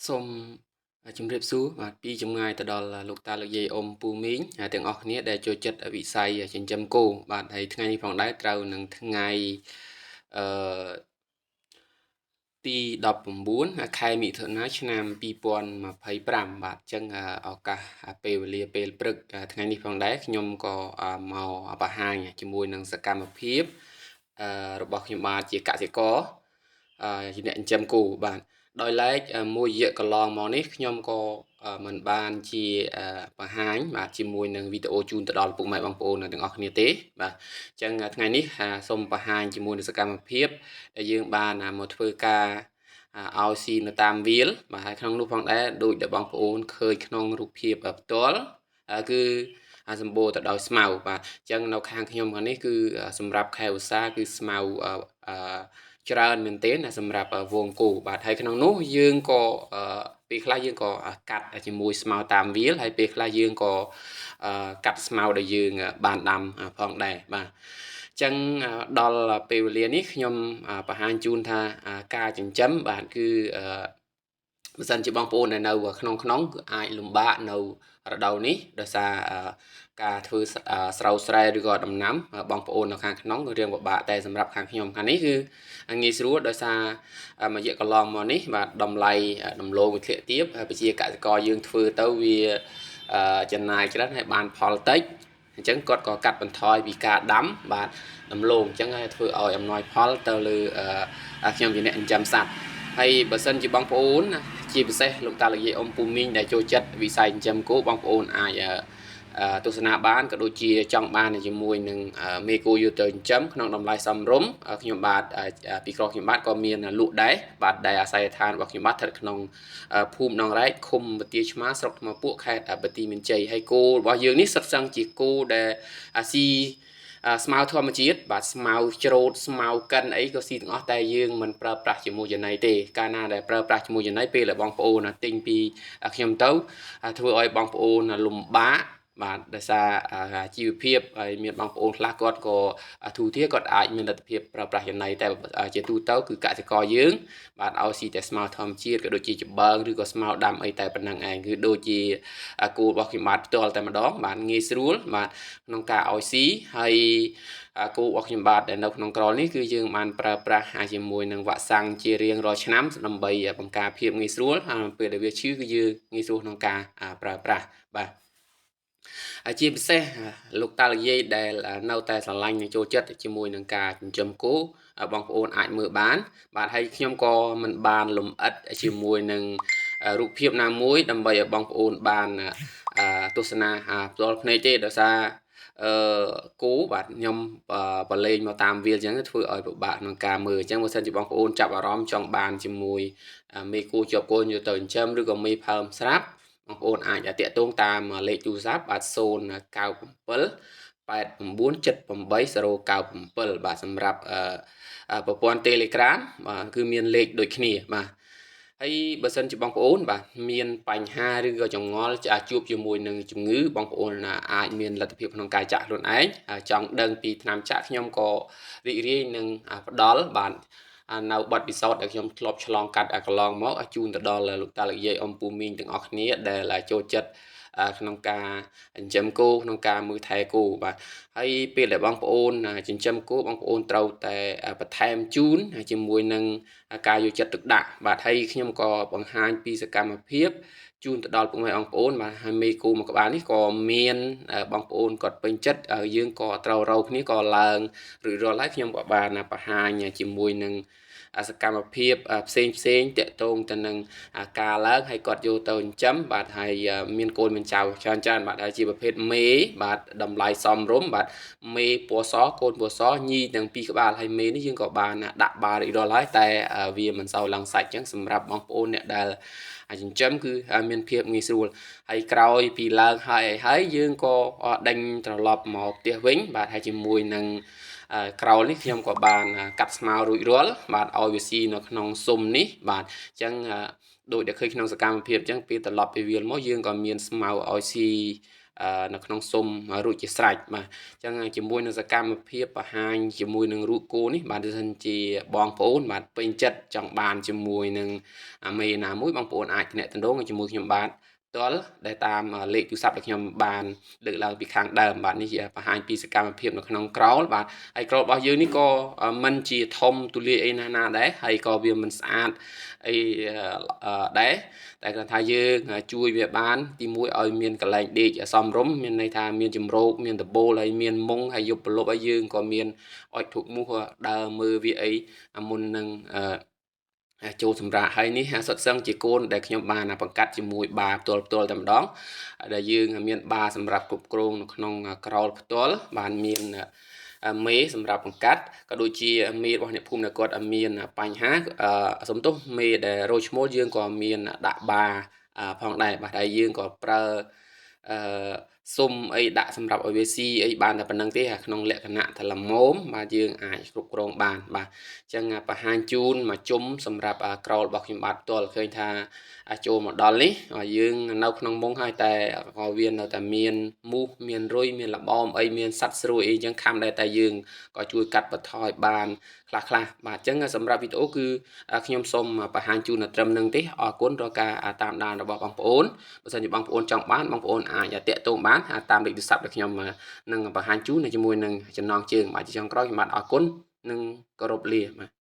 សូមជម្រាបសួរបាទពីចម្ងាយទៅដល់លោកតាលោកយាយអ៊ំពូមីងទាំងអស់គ្នាដែលចូលចិត្តវិស័យចិញ្ចឹមគោបាទហើយថ្ងៃនេះផងដែរត្រូវនឹងថ្ងៃអឺទី19ខែមិថុនាឆ្នាំ2025បាទអញ្ចឹងឱកាសពេលវេលាពេលព្រឹកថ្ងៃនេះផងដែរខ្ញុំក៏មកបង្ហាញជាមួយនឹងសកម្មភាពរបស់ខ្ញុំបាទជាកសិករជាអ្នកចិញ្ចឹមគោបាទដោយឡែកមួយរយៈកន្លងមកនេះខ្ញុំក៏មិនបានជាបង្ហាញបាទជាមួយនឹងវីដេអូជូនទៅដល់ពុកម៉ែបងប្អូនទាំងអស់គ្នាទេបាទអញ្ចឹងថ្ងៃនេះសូមបង្ហាញជាមួយនឹងសកម្មភាពដែលយើងបានមកធ្វើការឲ្យស៊ីនៅតាមវាលបាទហើយក្នុងនោះផងដែរដូចដែលបងប្អូនឃើញក្នុងរូបភាពផ្ទាល់គឺសម្បូរទៅដោយស្មៅបាទអញ្ចឹងនៅខាងខ្ញុំខាងនេះគឺសម្រាប់ខែឧស្សាហ៍គឺស្មៅច្រើនមែនទែនសម្រាប់វងគោបាទហើយក្នុងនោះយើងក៏ពេលខ្លះយើងក៏កាត់ជាមួយស្មៅតាមវាលហើយពេលខ្លះយើងក៏កាត់ស្មៅដែលយើងបានដាំផងដែរបាទចឹងដល់ពេលវេលានេះខ្ញុំបង្ហាញជូនថាការចិញ្ចឹមបាទគឺបើសិនជាបងប្អូនដែលនៅក្នុងគឺអាចលំបាកនៅរដូវនេះដោយសារការធ្វើស្រូវស្រែឬក៏ដំណាំបងប្អូននៅខាងក្នុងរឿងពិបាកតែសម្រាប់ខាងខ្ញុំខាងនេះគឺងាយស្រួលដោយសារមួយរយៈកន្លងមកនេះបាទតម្លៃដំឡូងវាធ្លាក់ទាបប្រជាកសិករយើងធ្វើទៅវាចំណាយច្រើនហើយបានផលតិចអញ្ចឹងគាត់ក៏កាត់បន្ថយពីការដាំបាទដំឡូងអញ្ចឹងហើយធ្វើឲ្យអំណោយផលទៅលើខ្ញុំជាអ្នកចិញ្ចឹមសត្វហើយបើសិនជាបងប្អូនជាពិសេសលោកតាលោកយាយអ៊ំពូមីងដែលចូលចិត្តវិស័យចិញ្ចឹមគោបងប្អូនអាចទស្សនាបានក៏ដូចជាចង់បានជាមួយនឹងមេគោយកទៅចិញ្ចឹមក្នុងតម្លៃសមរម្យខ្ញុំបាទពីក្រោយខ្ញុំបាទក៏មានលក់ដែរបាទដែលអាស័យដ្ឋានរបស់ខ្ញុំបាទស្ថិតក្នុងភូមិដងរែកឃុំបន្ទាយឆ្មាស្រុកថ្មពួកខេត្តបន្ទាយមានជ័យហើយគោរបស់យើងនេះសុទ្ធសឹងជាគោដែលស៊ីស្មៅធម្មជាតិបាទស្មៅច្រូតស្មៅកិនអីក៏ស៊ីទាំងអស់តែយើងមិនប្រើប្រាស់ជាមួយចំណីទេកាលណាដែលប្រើប្រាស់ជាមួយចំណីពេលដែលបងប្អូនទិញពីខ្ញុំទៅធ្វើឲ្យបងប្អូនលំបាកបាទដោយសារជីវភាពហើយមានបងប្អូនខ្លះគាត់ក៏ទូទាគាត់អាចមានលទ្ធភាពប្រើប្រាស់ចំណីតែជាទូទៅគឺកសិករយើងបាទឲ្យស៊ីតែស្មៅធម្មជាតិក៏ដូចជាច្បើងឬក៏ស្មៅដាំអីតែប៉ុណ្្នឹងឯងគឺដូចជាគោរបស់ខ្ញុំបាទផ្ទាល់តែម្ដងបាទងាយស្រួលបាទក្នុងការឲ្យស៊ីហើយគោរបស់ខ្ញុំបាទដែលនៅក្នុងក្រលនេះគឺយើងបានប្រើប្រាស់ជាមួយនឹងវ៉ាក់សាំងជារៀងរាល់ឆ្នាំដើម្បីបង្ការភាពងាយស្រួលហើយពេលដែលវាឈឺគឺយើងងាយស្រួលក្នុងការប្រើប្រាស់បាទជាពិសេសលោកតាលោកយាយដែលនៅតែស្រឡាញ់និងចូលចិត្តជាមួយនឹងការចិញ្ចឹមគោបងប្អូនអាចមើលបានបាទហើយខ្ញុំក៏មិនបានលម្អិតជាមួយនឹងរូបភាពណាមួយដើម្បីឲ្យបងប្អូនបានទស្សនាផ្ទាល់ភ្នែកទេដោយសារគោបាទខ្ញុំបលេងមកតាមវាលអញ្ចឹងធ្វើឲ្យពិបាកក្នុងការមើលអញ្ចឹងបើសិនជាបងប្អូនចាប់អារម្មណ៍ចង់បានជាមួយមេគោជាប់គោយកទៅចិញ្ចឹមឬក៏មេផើមស្រាប់បងប្អូនអាចតាក់ទងតាមលេខទូរស័ព្ទបាទ097 8978 097បាទសម្រាប់ប្រព័ន្ធ Telegram បាទគឺមានលេខដូចគ្នាបាទហើយបើសិនជាបងប្អូនបាទមានបញ្ហាឬក៏ចងល់ជួបជាមួយនឹងជំងឺបងប្អូនអាចមានលទ្ធភាពក្នុងការចាក់ខ្លួនឯងចង់ដឹងពីថ្នាំចាក់ខ្ញុំក៏រីករាយនឹងផ្ដល់បាទនៅបទពិសោធន៍ដែលខ្ញុំធ្លាប់ឆ្លងកាត់កន្លងមកជូនទៅដល់លោកតាលោកយាយអ៊ំពូមីងទាំងអស់គ្នាដែលចូលចិត្តក្នុងការចិញ្ចឹមគោក្នុងការមើលថែគោបាទហើយពេលដែលបងប្អូនចិញ្ចឹមគោបងប្អូនត្រូវតែបន្ថែមជូនជាមួយនឹងការយកចិត្តទុកដាក់បាទហើយខ្ញុំក៏បង្ហាញពីសកម្មភាពជូនទៅដល់ពុកម៉ែបងប្អូនបាទហើយមេគោមួយក្បាលនេះក៏មានបងប្អូនគាត់ពេញចិត្តយើងក៏ត្រូវរកគ្នាក៏ឡើងរួចរាល់ហើយខ្ញុំក៏បានបង្ហាញជាមួយនឹងសកម្មភាពផ្សេងតាក់ទងទៅនឹងការឡើងហើយគាត់យកទៅចិញ្ចឹមបាទហើយមានកូនមានចៅច្រើនបាទហើយជាប្រភេទមេបាទតម្លៃសមរម្យបាទមេពណ៌សកូនពណ៌សញីទាំងពីរក្បាលហើយមេនេះយើងក៏បានដាក់បារីករាល់ហើយតែវាមិនសូវឡើងសាច់អញ្ចឹងសម្រាប់បងប្អូនអ្នកដែលចិញ្ចឹមគឺមានភាពងាយស្រួលហើយក្រោយពីឡើងហើយយើងក៏ដេញត្រឡប់មកផ្ទះវិញបាទហើយជាមួយនឹងក្រោលនេះខ្ញុំក៏បានកាត់ស្មៅរួចរាល់បាទឲ្យវាស៊ីនៅក្នុងស៊ុំនេះបាទអញ្ចឹងដូចដែលឃើញក្នុងសកម្មភាពអញ្ចឹងពេលត្រឡប់ពីវាលមកយើងក៏មានស្មៅឲ្យស៊ី នៅក្នុងស៊ុំរួចជាស្រេចបាទអញ្ចឹងជាមួយនឹងសកម្មភាពបង្ហាញជាមួយនឹងរូបគោនេះបាទសិនជាបងប្អូនបាទពេញចិត្តចង់បានជាមួយនឹងមេណាមួយបងប្អូនអាចទំនាក់ទំនងជាមួយខ្ញុំបាទផ្ទាល់ដែលតាមលេខទូរស័ព្ទដែលខ្ញុំបានលើកឡើងពីខាងដើមបាទនេះជាបង្ហាញពីសកម្មភាពនៅក្នុងក្រោលបាទហើយក្រោលរបស់យើងនេះក៏មិនជាធំទូលាយអីណាដែរហើយក៏វាមិនស្អាតអីដែរតែគាត់ថាយើងជួយវាបានទីមួយឲ្យមានកន្លែងដេកសមរម្យមានន័យថាមានជំរោគមានដបូលហើយមានមុងហើយយប់ប្រលប់ហើយយើងក៏មានអុចធុកមូសដើរមើលវាអីមុននឹងចូលសម្រាប់ហើយនេះសុទ្ធសឹងជាកូនដែលខ្ញុំបានបង្កាត់ជាមួយបាផ្ទាល់តែម្ដងដែលយើងមានបាសម្រាប់គ្រប់គ្រងនៅក្នុងក្រោលផ្ទាល់បានមានមេសម្រាប់បង្កាត់ក៏ដូចជាមេរបស់អ្នកភូមិដែលគាត់មានបញ្ហាសំទោសមេដែលរោឈ្មោលយើងក៏មានដាក់បាផងដែរបាទហើយយើងក៏ប្រើអឺសុំអីដាក់សម្រាប់ឲ្យវាស៊ីអីបានតែប៉ុណ្្នឹងទេក្នុងលក្ខណៈថាល្មមបាទយើងអាចគ្រប់គ្រងបានបាទអញ្ចឹងបង្ហាញជូនមកជុំសម្រាប់ក្រោលរបស់ខ្ញុំបាទផ្ទាល់ឃើញថាចូលមកដល់នេះយើងនៅក្នុងមុងហើយតែក៏វានៅតែមានមូសមានរុយមានលបងអីមានសត្វស្រួយអីអញ្ចឹងខំដែរតែយើងក៏ជួយកាត់បន្ថយបានខ្លះបាទអញ្ចឹងសម្រាប់វីដេអូគឺខ្ញុំសូមបង្ហាញជូនត្រឹមនឹងទេអរគុណរាល់ការតាមដានរបស់បងប្អូនបើសិនជាបងប្អូនចង់បានបងប្អូនអាចតាក់ទងបានតាមលេខទូរស័ព្ទដែលខ្ញុំនឹងបង្ហាញជូនជាមួយនឹងចំណងជើងបាទជាចុងក្រោយខ្ញុំបាទអរគុណនិងគោរពលាបាទ